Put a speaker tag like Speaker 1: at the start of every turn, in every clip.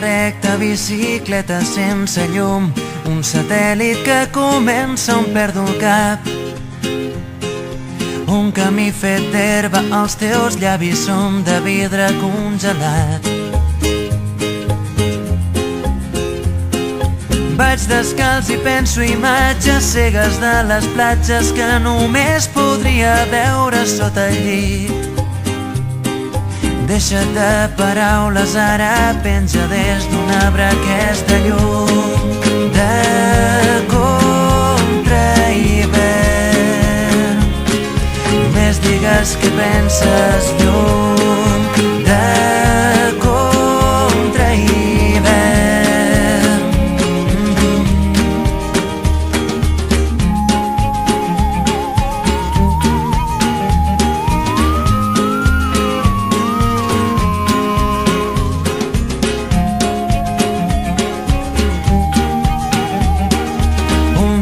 Speaker 1: recta, bicicleta sense llum, un satèl·lit que comença on perdo el cap. Un camí fet d'herba, els teus llavis són de vidre congelat. Vaig descalç i penso imatges cegues de les platges que només podria veure sota el llit. Deixa't de paraules, ara penja des d'un arbre aquesta llum de contrahivern. Només digues què penses, llum de contrahivern.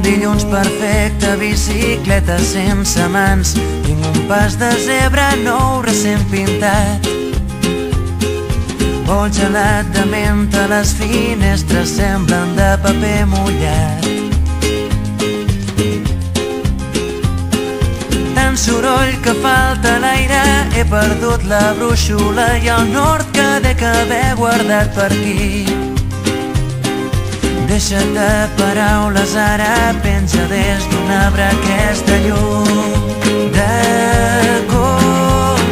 Speaker 1: Dilluns perfecte, bicicleta sense mans, tinc un pas de zebra nou recent pintat. Vol gelat de menta, les finestres semblen de paper mullat. Tant soroll que falta l'aire, he perdut la brúixola i el nord que dec haver guardat per aquí. Deixa't de paraules, ara penja des d'un arbre aquesta llum de contrahivern.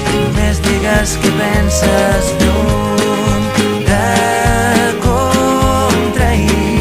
Speaker 1: Només digues què penses, llum de contrahivern.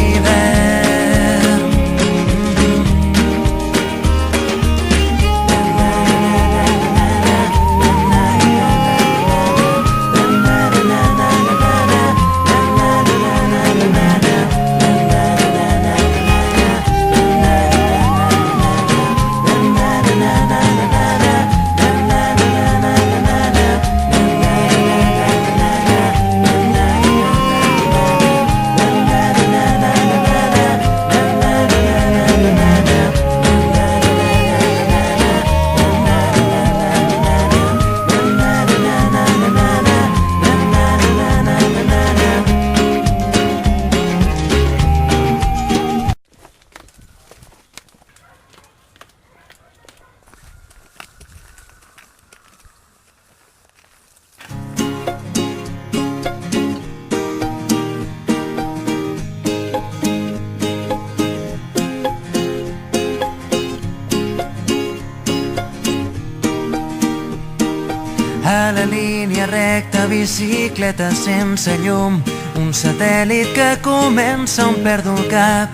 Speaker 1: A la línia recta, bicicleta sense llum, un satèl·lit que comença on perdo el cap.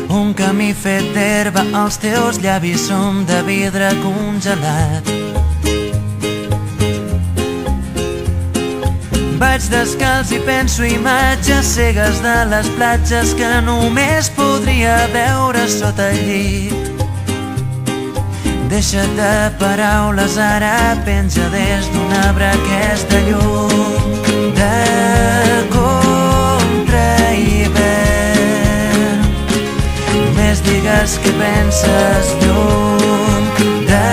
Speaker 1: Un camí fet d'herba, els teus llavis són de vidre congelat. Vaig descalç i penso imatges cegues de les platges que només podria veure sota el llit. Deixa't de paraules, ara penja des d'un arbre aquesta llum de contrahivern. Només digues què penses, llum de